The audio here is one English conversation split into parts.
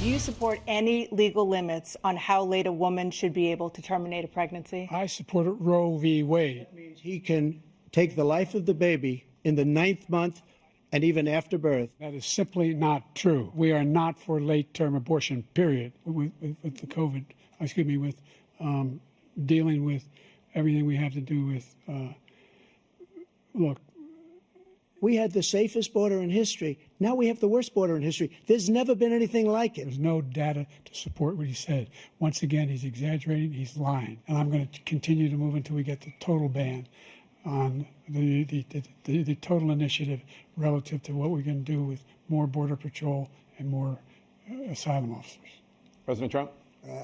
Do you support any legal limits on how late a woman should be able to terminate a pregnancy? I support Roe v. Wade. That means he can take the life of the baby in the 9th month and even after birth. That is simply not true. We are not for late-term abortion, period, with the COVID, with dealing with everything we have to do with, look. We had the safest border in history. Now we have the worst border in history. There's never been anything like it. There's no data to support what he said. Once again, he's exaggerating, he's lying. And I'm going to continue to move until we get the total ban on the total initiative relative to what we're going to do with more Border Patrol and more asylum officers. President Trump?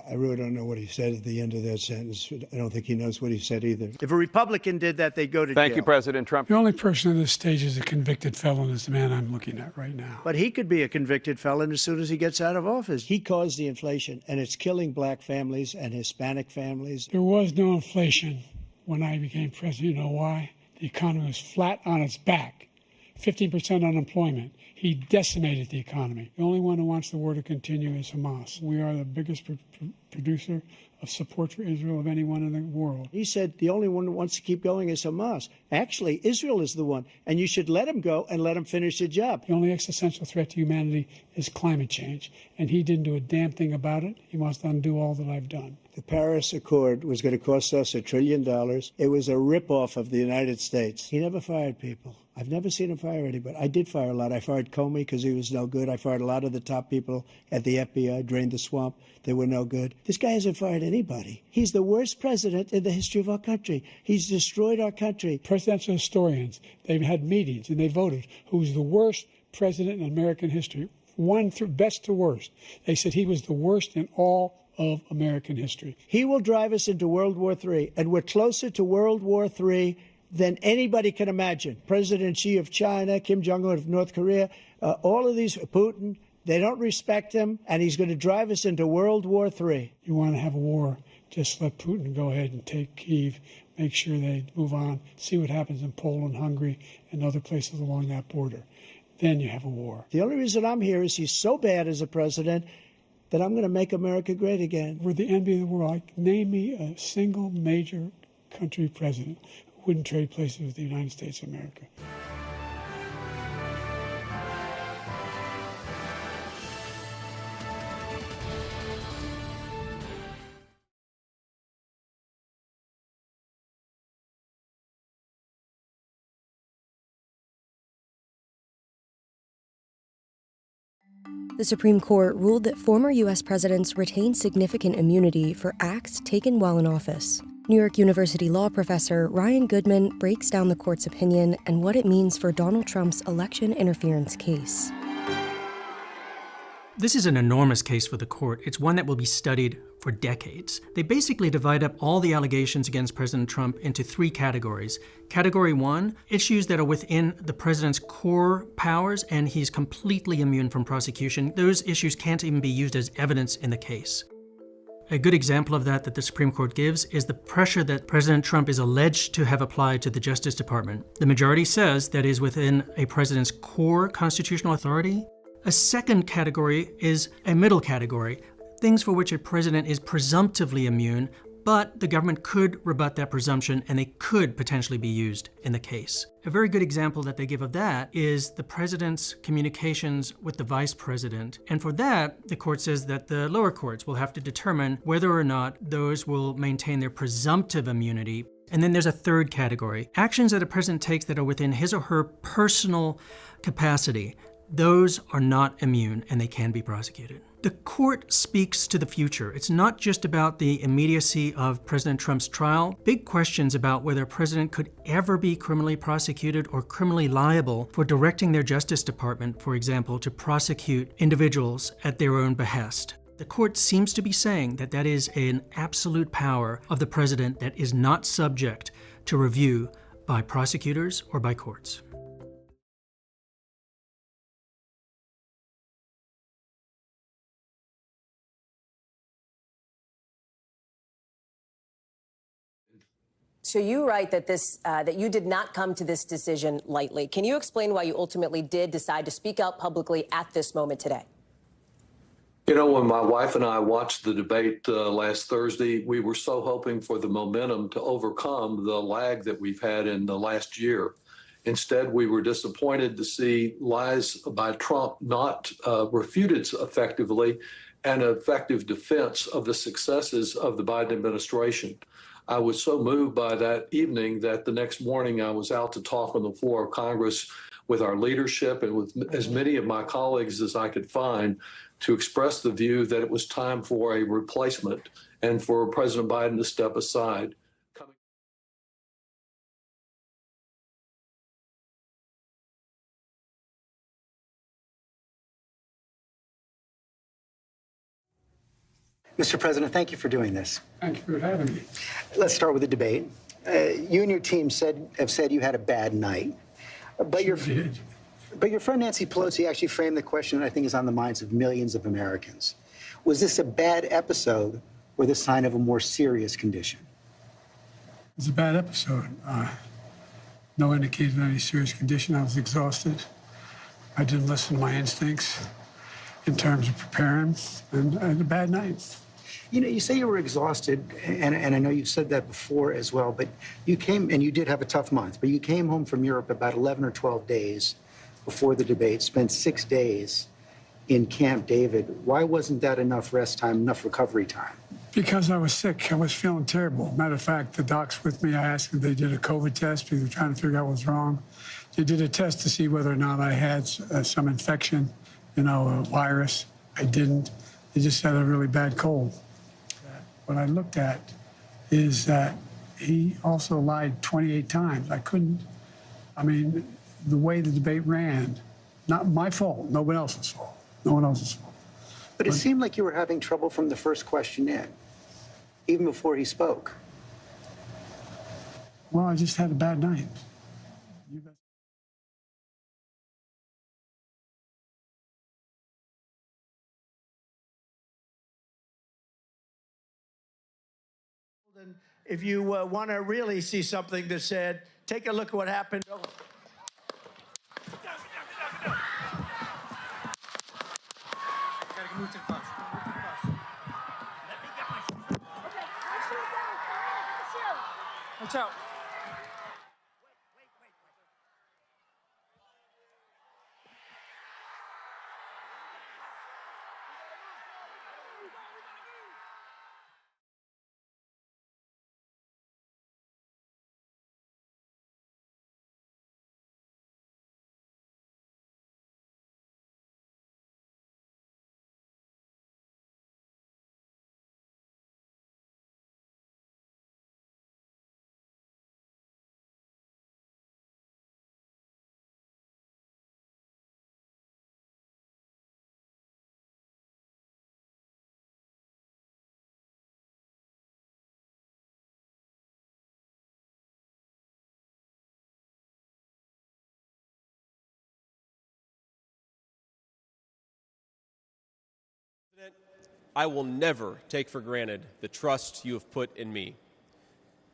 I really don't know what he said at the end of that sentence. I don't think he knows what he said either. If a Republican did that, they'd go to jail. Thank you, President Trump. The only person on this stage is a convicted felon is the man I'm looking at right now. But he could be a convicted felon as soon as he gets out of office. He caused the inflation, and it's killing black families and Hispanic families. There was no inflation when I became president. You know why? The economy was flat on its back. 15% unemployment. He decimated the economy. The only one who wants the war to continue is Hamas. We are the biggest producer of support for Israel of anyone in the world. He said the only one who wants to keep going is Hamas. Actually, Israel is the one, and you should let him go and let him finish the job. The only existential threat to humanity is climate change, and he didn't do a damn thing about it. He wants to undo all that I've done. The Paris Accord was going to cost us $1 trillion. It was a ripoff of the United States. He never fired people. I've never seen him fire anybody. I did fire a lot. I fired Comey because he was no good. I fired a lot of the top people at the FBI, drained the swamp. They were no good. This guy hasn't fired anybody. He's the worst president in the history of our country. He's destroyed our country. Presidential historians, they've had meetings and they voted who's the worst president in American history, one through best to worst. They said he was the worst in all of American history. He will drive us into World War III, and we're closer to World War III than anybody can imagine. President Xi of China, Kim Jong-un of North Korea, all of these, Putin, they don't respect him, and he's going to drive us into World War III. You want to have a war, just let Putin go ahead and take Kyiv, make sure they move on, see what happens in Poland, Hungary, and other places along that border. Then you have a war. The only reason I'm here is he's so bad as a president that I'm going to make America great again. We're the envy of the world. Name me a single major country president who wouldn't trade places with the United States of America. The Supreme Court ruled that former U.S. presidents retain significant immunity for acts taken while in office. New York University law professor Ryan Goodman breaks down the court's opinion and what it means for Donald Trump's election interference case. This is an enormous case for the court. It's one that will be studied for decades. They basically divide up all the allegations against President Trump into 3 categories. Category 1, issues that are within the president's core powers and he's completely immune from prosecution. Those issues can't even be used as evidence in the case. A good example of that the Supreme Court gives is the pressure that President Trump is alleged to have applied to the Justice Department. The majority says that is within a president's core constitutional authority. A second category is a middle category, things for which a president is presumptively immune, but the government could rebut that presumption and they could potentially be used in the case. A very good example that they give of that is the president's communications with the vice president. And for that, the court says that the lower courts will have to determine whether or not those will maintain their presumptive immunity. And then there's a third category, actions that a president takes that are within his or her personal capacity. Those are not immune and they can be prosecuted. The court speaks to the future. It's not just about the immediacy of President Trump's trial. Big questions about whether a president could ever be criminally prosecuted or criminally liable for directing their Justice Department, for example, to prosecute individuals at their own behest. The court seems to be saying that that is an absolute power of the president that is not subject to review by prosecutors or by courts. So you write that that you did not come to this decision lightly. Can you explain why you ultimately did decide to speak out publicly at this moment today? You know, when my wife and I watched the debate last Thursday, we were so hoping for the momentum to overcome the lag that we've had in the last year. Instead, we were disappointed to see lies by Trump not refuted effectively and effective defense of the successes of the Biden administration. I was so moved by that evening that the next morning I was out to talk on the floor of Congress with our leadership and with as many of my colleagues as I could find to express the view that it was time for a replacement and for President Biden to step aside. Mr. President, thank you for doing this. Thank you for having me. Let's start with the debate. You and your team have said you had a bad night, but your friend Nancy Pelosi actually framed the question that I think is on the minds of millions of Americans. Was this a bad episode or the sign of a more serious condition? It's a bad episode. No indication of any serious condition. I was exhausted. I didn't listen to my instincts in terms of preparing, and I had a bad night. You know, you say you were exhausted, and I know you've said that before as well, but you came, and you did have a tough month, but you came home from Europe about 11 or 12 days before the debate, spent 6 days in Camp David. Why wasn't that enough rest time, enough recovery time? Because I was sick. I was feeling terrible. Matter of fact, the docs with me, I asked if they did a COVID test because they were trying to figure out what was wrong. They did a test to see whether or not I had some infection, a virus. I didn't. They just had a really bad cold. What I looked at is that he also lied 28 times. The way the debate ran, not my fault, nobody else's fault. No one else's fault. But it seemed like you were having trouble from the first question in, even before he spoke. Well, I just had a bad night. If you want to really see something that's said, take a look at what happened. Oh. Move to the bus. Move to the bus. Let me get my shoes. Okay, my shoes down. My shoes. Watch out. I will never take for granted the trust you have put in me.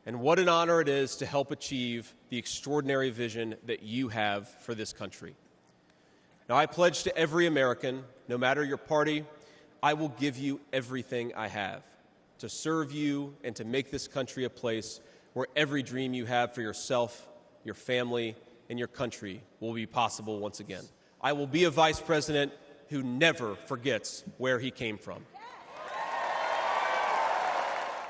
And what an honor it is to help achieve the extraordinary vision that you have for this country. Now, I pledge to every American, no matter your party, I will give you everything I have to serve you and to make this country a place where every dream you have for yourself, your family, and your country will be possible once again. I will be a vice president who never forgets where he came from.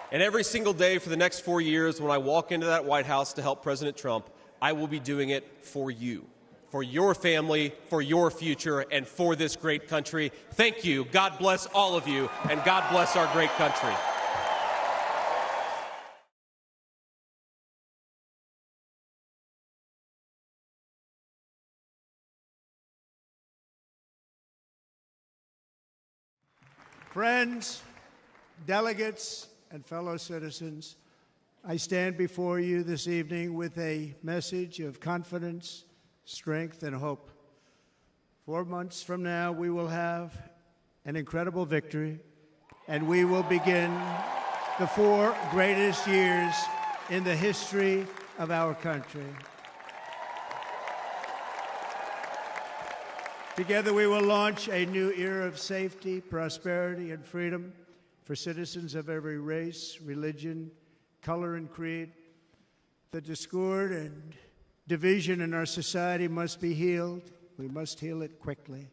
And every single day for the next 4 years, when I walk into that White House to help President Trump, I will be doing it for you, for your family, for your future, and for this great country. Thank you. God bless all of you, and God bless our great country. Friends, delegates, and fellow citizens, I stand before you this evening with a message of confidence, strength, and hope. 4 months from now, we will have an incredible victory, and we will begin the 4 greatest years in the history of our country. Together we will launch a new era of safety, prosperity, and freedom for citizens of every race, religion, color, and creed. The discord and division in our society must be healed. We must heal it quickly.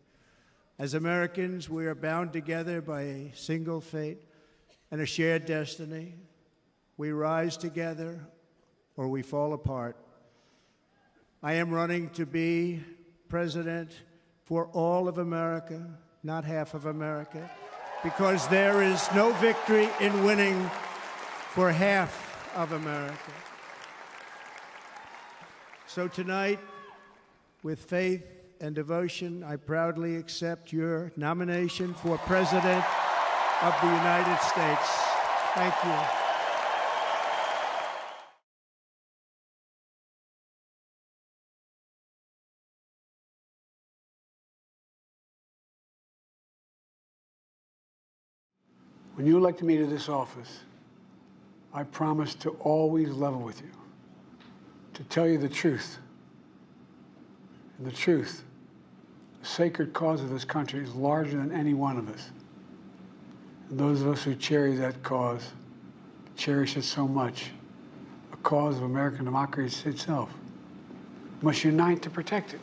As Americans, we are bound together by a single fate and a shared destiny. We rise together or we fall apart. I am running to be president for all of America, not half of America, because there is no victory in winning for half of America. So tonight, with faith and devotion, I proudly accept your nomination for President of the United States. Thank you. When you elected me to this office, I promised to always level with you, to tell you the truth. And the truth, the sacred cause of this country, is larger than any one of us. And those of us who cherish that cause, cherish it so much, a cause of American democracy itself, must unite to protect it.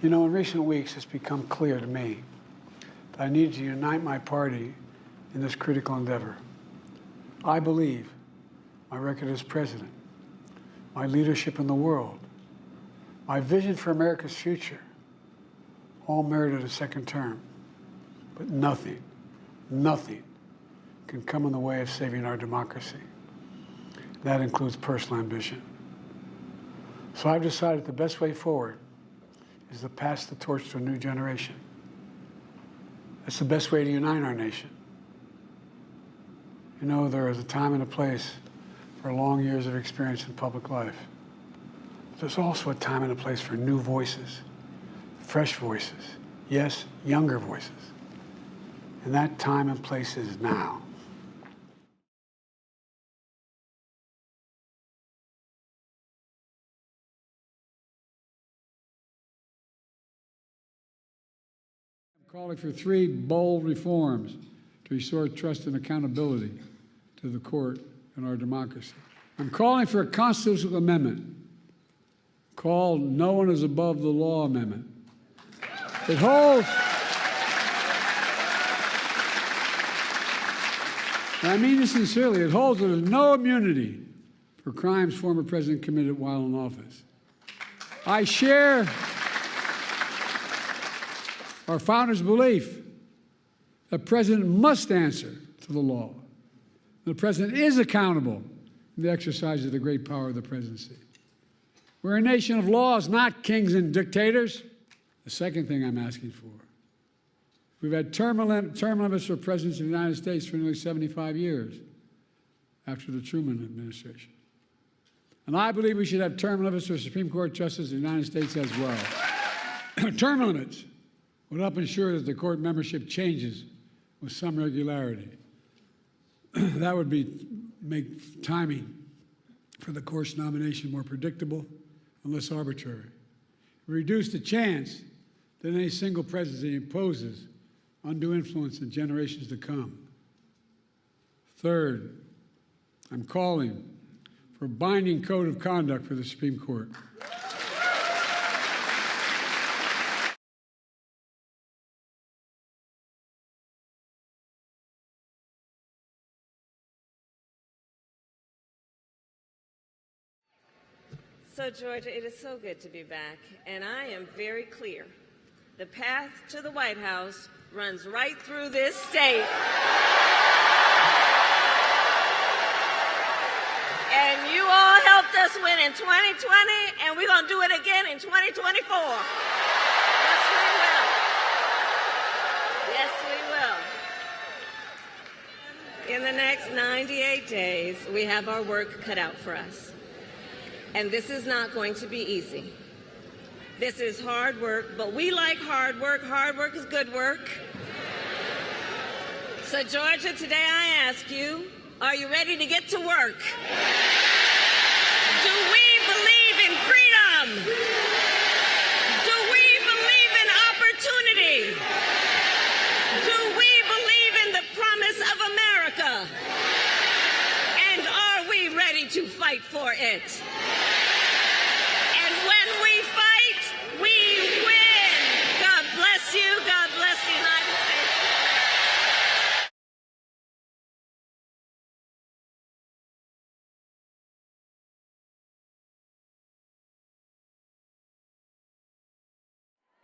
You know, in recent weeks, it's become clear to me that I need to unite my party in this critical endeavor. I believe my record as president, my leadership in the world, my vision for America's future, all merited a second term. But nothing can come in the way of saving our democracy. That includes personal ambition. So I've decided the best way forward is to pass the torch to a new generation. That's the best way to unite our nation. You know, there is a time and a place for long years of experience in public life. There's also a time and a place for new voices, fresh voices, yes, younger voices. And that time and place is now. I'm calling for 3 bold reforms to restore trust and accountability to the court and our democracy. I'm calling for a constitutional amendment called No One is Above the Law Amendment. It holds, and I mean this sincerely, it holds that there's no immunity for crimes former president committed while in office. I share our founders' belief that the president must answer to the law. The president is accountable in the exercise of the great power of the presidency. We're a nation of laws, not kings and dictators. The second thing I'm asking for. We've had term limits for presidents of the United States for nearly 75 years after the Truman administration. And I believe we should have term limits for Supreme Court justices of the United States as well. Term limits would help ensure that the court membership changes with some regularity. That would make timing for the court's nomination more predictable and less arbitrary. Reduce the chance that any single presidency imposes undue influence in generations to come. Third, I'm calling for a binding code of conduct for the Supreme Court. So, Georgia, it is so good to be back, and I am very clear. The path to the White House runs right through this state. And you all helped us win in 2020, and we're going to do it again in 2024. Yes, we will. Yes, we will. In the next 98 days, we have our work cut out for us. And this is not going to be easy. This is hard work, but we like hard work. Hard work is good work. So, Georgia, today I ask you, are you ready to get to work? Do we believe in freedom? Do we believe fight for it. And when we fight, we win. God bless you. God bless the United States.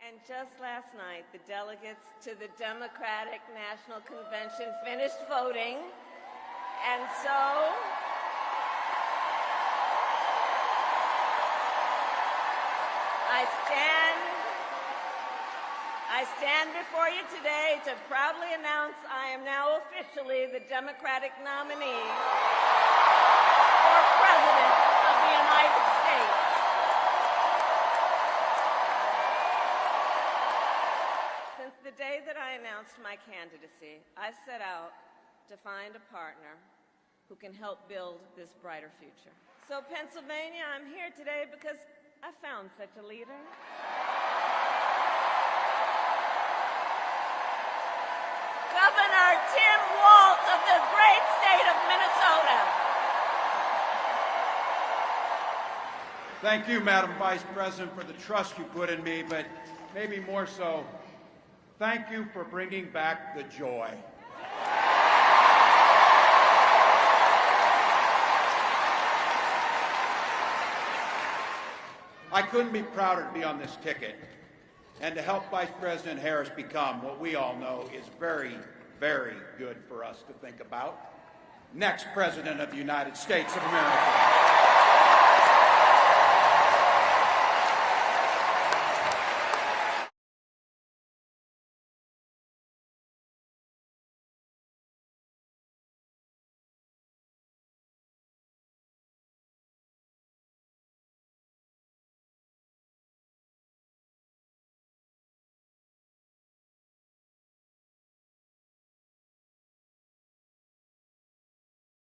And just last night, the delegates to the Democratic National Convention finished voting. And so I stand before you today to proudly announce I am now officially the Democratic nominee for President of the United States. Since the day that I announced my candidacy, I set out to find a partner who can help build this brighter future. So Pennsylvania, I'm here today because I found such a leader. Governor Tim Walz of the great state of Minnesota. Thank you, Madam Vice President, for the trust you put in me, but maybe more so, thank you for bringing back the joy. I couldn't be prouder to be on this ticket and to help Vice President Harris become what we all know is very, very good for us to think about, next President of the United States of America.